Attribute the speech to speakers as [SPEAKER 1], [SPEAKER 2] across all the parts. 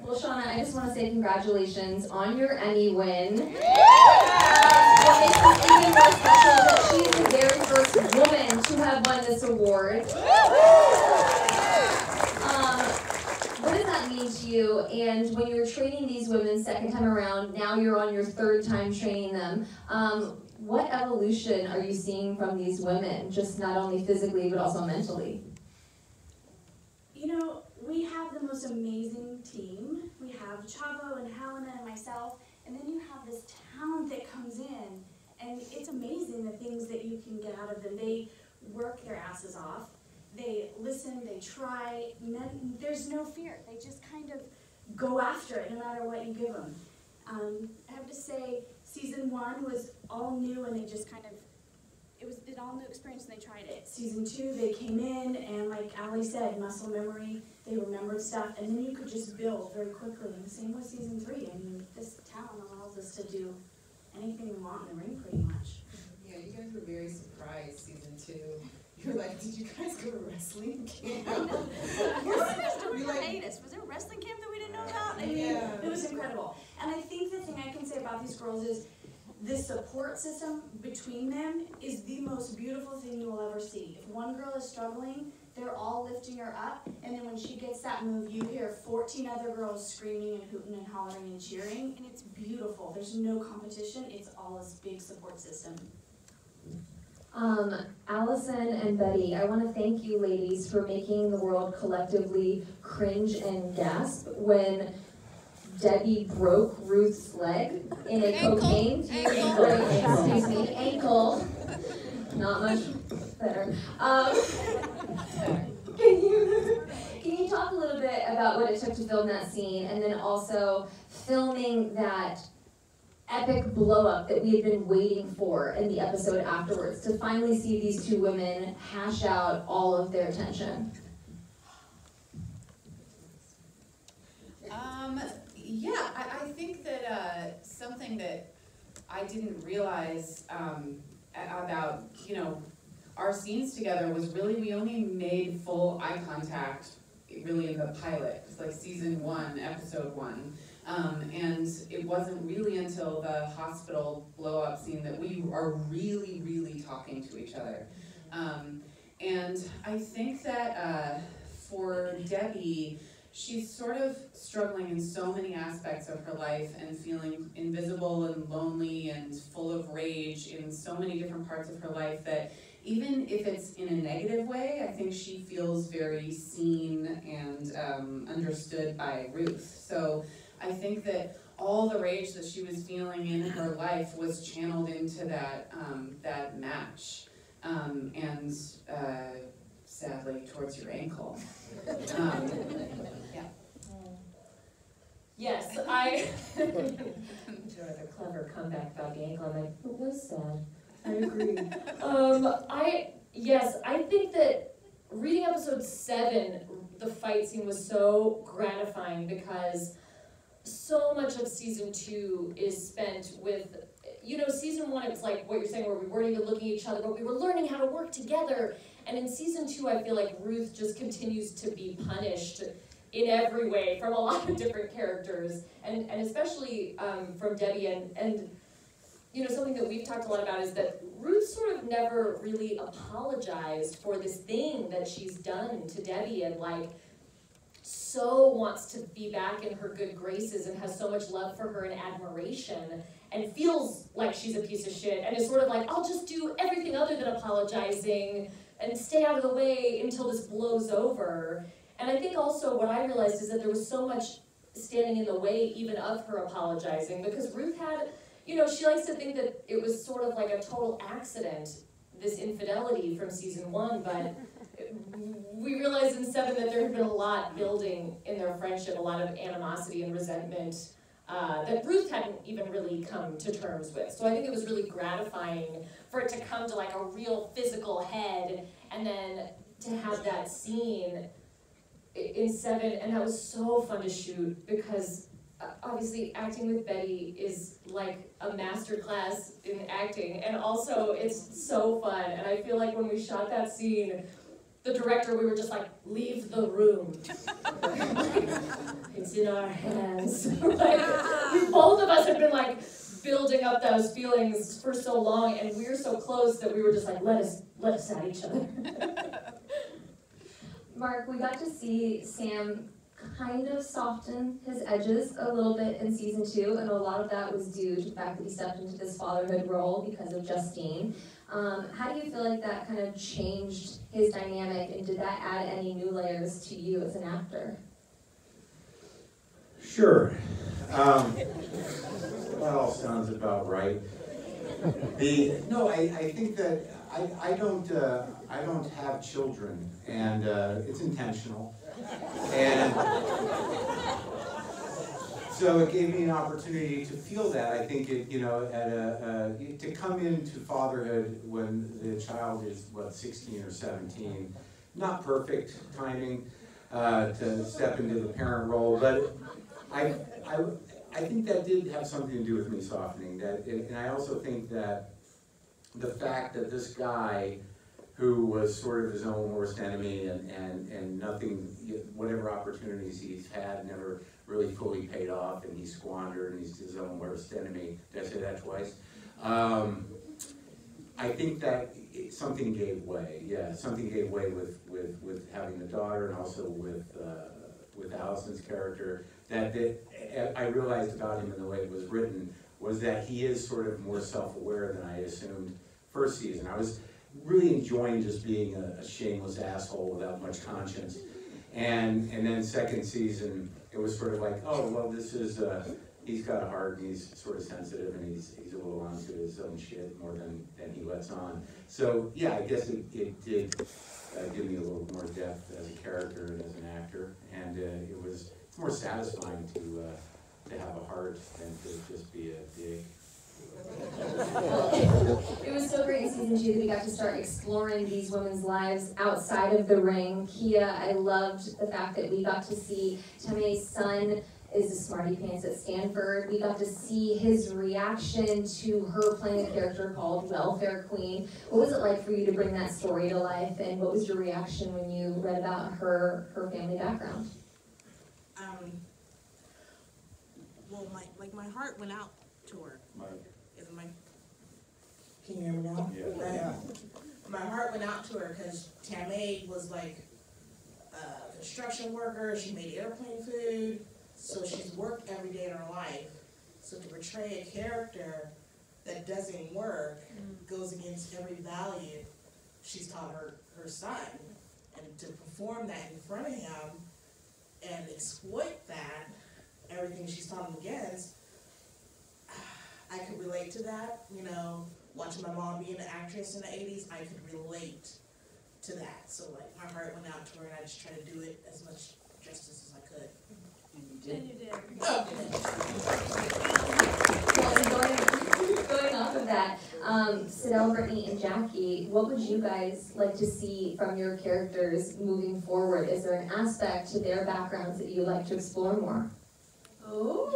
[SPEAKER 1] Well, Shauna, I just want to say congratulations on your Emmy win. What makes this even more special is that she's the very first woman to have won this award. What does that mean to you? And when you were training these women second time around, now you're on your third time training them. What evolution are you seeing from these women, just not only physically but also mentally?
[SPEAKER 2] You know, we have the most amazing team. We have Chavo and Helena and myself, and then you have this talent that comes in, and it's amazing the things that you can get out of them. They work their asses off. They listen, they try, there's no fear. They just kind of go after it no matter what you give them. I have to say, season 1 was all new, and they just kind of, it was an all new experience, and they tried it. Season 2, they came in, and like Ali said, muscle memory, they remembered stuff, and then you could just build very quickly. And the same with season 3. I mean, this talent allows us to do anything we want in the ring, pretty much.
[SPEAKER 3] Yeah, you guys were very surprised, season 2. You're like, did you guys go to wrestling camp?
[SPEAKER 2] Was there a wrestling camp that we didn't know about? I mean, it was incredible. And I think the thing I can say about these girls is this support system between them is the most beautiful thing you will ever see. If one girl is struggling, they're all lifting her up, and then when she gets that move, you hear 14 other girls screaming and hooting and hollering and cheering, and it's beautiful. There's no competition. It's all this big support system.
[SPEAKER 1] Alison and Betty, I want to thank you ladies for making the world collectively cringe and gasp when Debbie broke Ruth's leg in a cocaine ankle. Not much better. Can you talk a little bit about what it took to film that scene, and then also filming that epic blow-up that we had been waiting for in the episode afterwards, to finally see these two women hash out all of their tension?
[SPEAKER 3] Yeah, I think that something that I didn't realize about, you know, our scenes together was really, we only made full eye contact really in the pilot. It's like season 1, episode 1. And it wasn't really until the hospital blow-up scene that we are really, really talking to each other. And I think that for Debbie, she's sort of struggling in so many aspects of her life and feeling invisible and lonely and full of rage in so many different parts of her life that even if it's in a negative way, I think she feels very seen and understood by Ruth. So I think that all the rage that she was feeling in her life was channeled into that that match, and sadly towards your ankle. Yeah.
[SPEAKER 4] Yes, I enjoyed the clever comeback about the ankle. I'm like, it was sad. I agree. I think that reading episode 7, the fight scene was so gratifying because so much of season 2 is spent with, you know, season 1, it's like what you're saying, where we weren't even looking at each other, but we were learning how to work together. And in season 2, I feel like Ruth just continues to be punished in every way from a lot of different characters, and especially from Debbie. And you know, something that we've talked a lot about is that Ruth sort of never really apologized for this thing that she's done to Debbie, and like so wants to be back in her good graces and has so much love for her and admiration, and feels like she's a piece of shit, and is sort of like, I'll just do everything other than apologizing and stay out of the way until this blows over. And I think also what I realized is that there was so much standing in the way even of her apologizing, because Ruth had, you know, she likes to think that it was sort of like a total accident, this infidelity from season 1, but we realized in 7 that there had been a lot building in their friendship, a lot of animosity and resentment that Ruth hadn't even really come to terms with. So I think it was really gratifying for it to come to like a real physical head, and then to have that scene in 7, and that was so fun to shoot, because obviously acting with Betty is like a master class in acting, and also it's so fun. And I feel like when we shot that scene, the director, we were just like, leave the room. It's hearts in our hands. Like, both of us have been like building up those feelings for so long, and we were so close that we were just like, let us at each other.
[SPEAKER 1] Mark, we got to see Sam kind of soften his edges a little bit in season 2, and a lot of that was due to the fact that he stepped into this fatherhood role because of Justine. How do you feel like that kind of changed his dynamic, and did that add any new layers to you as an actor?
[SPEAKER 5] Sure. That all sounds about right. I think that I don't have children, and it's intentional. And so it gave me an opportunity to feel that. I think it, to come into fatherhood when the child is 16 or 17, not perfect timing to step into the parent role, but I think that did have something to do with me softening that, and I also think that the fact that this guy, who was sort of his own worst enemy and nothing, whatever opportunities he's had never really fully paid off, and he squandered, and he's his own worst enemy. Did I say that twice? I think that something gave way. Yeah, something gave way with having the daughter, and also with Alison's character. That I realized about him in the way it was written was that he is sort of more self-aware than I assumed first season. I was really enjoying just being a shameless asshole without much conscience. And then second season, it was sort of like, oh, well, this is, he's got a heart, and he's sort of sensitive, and he's a little onto his own shit more than he lets on. So, yeah, I guess it did give me a little more depth as a character and as an actor. And it was more satisfying to have a heart than to just be a dick.
[SPEAKER 1] It was so great in season 2 that we got to start exploring these women's lives outside of the ring. Kia, I loved the fact that we got to see Tame's son is a smarty pants at Stanford. We got to see his reaction to her playing a character called Welfare Queen. What was it like for you to bring that story to life, and what was your reaction when you read about her family background?
[SPEAKER 6] Well, my heart went out to her. Can you hear me now?
[SPEAKER 5] Yeah.
[SPEAKER 6] My heart went out to her because Tame was like a construction worker. She made airplane food, so she's worked every day in her life. So to portray a character that doesn't work goes against every value she's taught her son. And to perform that in front of him and exploit that, everything she's taught him against, I could relate to that. Watching my mom be an actress in the 80s, I could relate to that. So my heart went out to her, and I just tried to do it as much justice as I could.
[SPEAKER 2] And you did.
[SPEAKER 6] Oh.
[SPEAKER 1] Well, going off of that, Sidel, Brittany, and Jackie, what would you guys like to see from your characters moving forward? Is there an aspect to their backgrounds that you'd like to explore more?
[SPEAKER 7] Oh.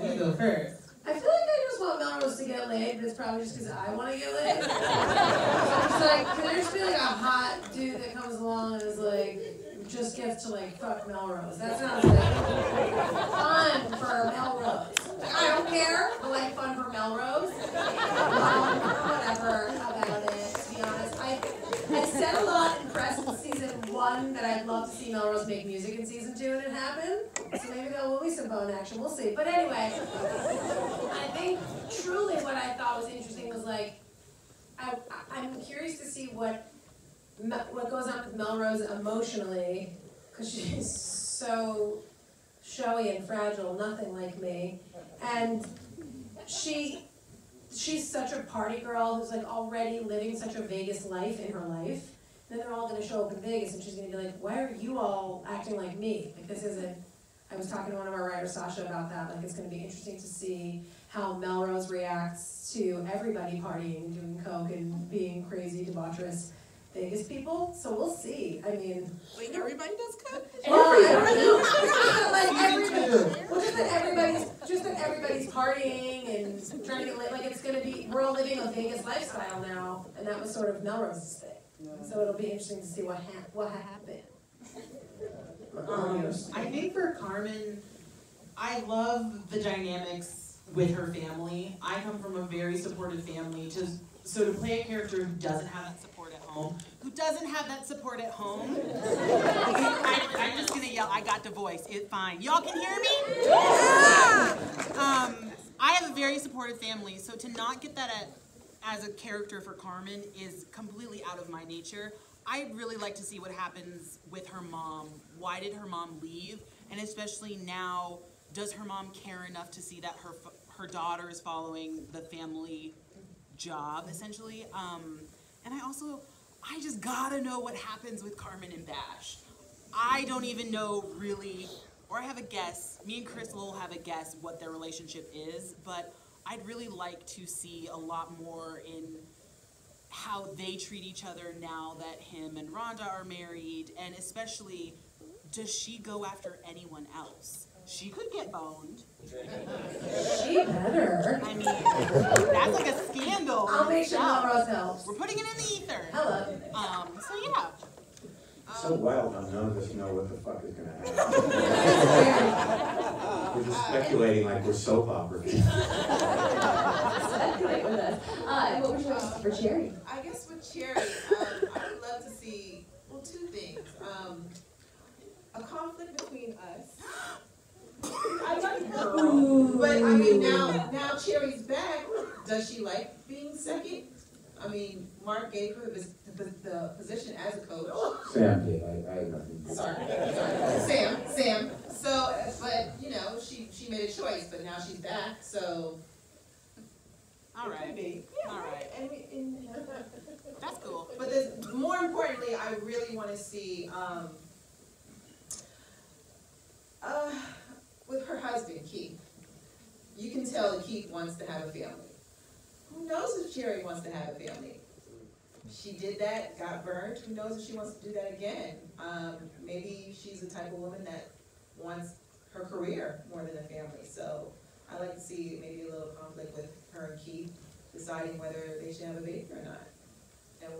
[SPEAKER 6] You go first.
[SPEAKER 7] I feel like I just want Melrose to get laid, but it's probably just because I want to get laid. So I'm just like, could there just be like a hot dude that comes along and is like, just gets to like fuck Melrose? That sounds like fun for Melrose. Like, I don't care, but like fun for Melrose. Whatever about it, to be honest. I said a lot in press in season 1 that I'd love to see Melrose make music in season 2, and it happened. So maybe there will be some bone action, we'll see. But anyway, I think truly what I thought was interesting was like, I'm curious to see what goes on with Melrose emotionally, because she's so showy and fragile, nothing like me. And she's such a party girl who's like already living such a Vegas life in her life. Then they're all going to show up in Vegas, and she's going to be like, why are you all acting like me? Like, this isn't... I was talking to one of our writers, Sasha, about that. Like, it's going to be interesting to see how Melrose reacts to everybody partying, doing coke, and being crazy, debaucherous Vegas people. So we'll see. I mean...
[SPEAKER 6] Wait, everybody does coke?
[SPEAKER 7] Well, I don't know. Like, just that everybody's partying and trying to get lit. Like, it's going to be... We're all living a Vegas lifestyle now, and that was sort of Melrose's thing. So it'll be interesting to see what happened. years.
[SPEAKER 8] I think for Carmen, I love the dynamics with her family. I come from a very supportive family, so to play a character who doesn't have that support at home, I'm just gonna yell, I got the voice, it's fine. Y'all can hear me? Yeah! I have a very supportive family, so to not get that as a character for Carmen is completely out of my nature. I'd really like to see what happens with her mom. Why did her mom leave? And especially now, does her mom care enough to see that her daughter is following the family job, essentially? And I just gotta know what happens with Carmen and Bash. I don't even know really, or I have a guess. Me and Chris will have a guess what their relationship is, but I'd really like to see a lot more in how they treat each other now that him and Rhonda are married, and especially, does she go after anyone else? She could get boned.
[SPEAKER 7] She better.
[SPEAKER 8] I mean, that's like a scandal.
[SPEAKER 7] I'll make sure Melrose helps.
[SPEAKER 8] We're putting it in the ether.
[SPEAKER 7] Hello.
[SPEAKER 8] So yeah.
[SPEAKER 5] So wild how none of us know what the fuck is gonna happen. We're just speculating like we're soap opera.
[SPEAKER 1] Speculate with us. And what would you like to see for Cherry?
[SPEAKER 9] I guess with Cherry, I would love to see, well, two things. A conflict between us. I like her, but I mean, now Cherry's back. Does she like being second? I mean, Mark gave her the position as a coach.
[SPEAKER 5] Sam did. I have nothing.
[SPEAKER 9] Sorry. Sam. So, but you know, she made a choice, but now she's back. So,
[SPEAKER 8] All right.
[SPEAKER 9] Yeah,
[SPEAKER 8] All right.
[SPEAKER 9] And
[SPEAKER 8] That's cool.
[SPEAKER 9] but more importantly, I really want to see with her husband Keith. You can tell that Keith wants to have a family. Who knows if Cherry wants to have a family? She did that, got burned. Who knows if she wants to do that again? Maybe she's the type of woman that wants her career more than a family. So I'd like to see maybe a little conflict with her and Keith deciding whether they should have a baby or not. And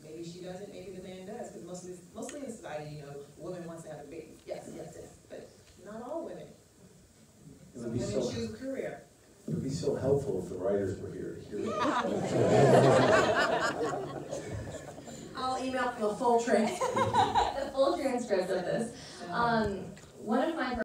[SPEAKER 9] maybe she doesn't, maybe the man does. Because mostly in society, you know, a woman wants to have a baby. Yes. But not all women. Some women choose a career.
[SPEAKER 5] It would be so helpful if the writers were here to hear it.
[SPEAKER 7] I'll email them a full transcript.
[SPEAKER 1] The full transcript of this. One of my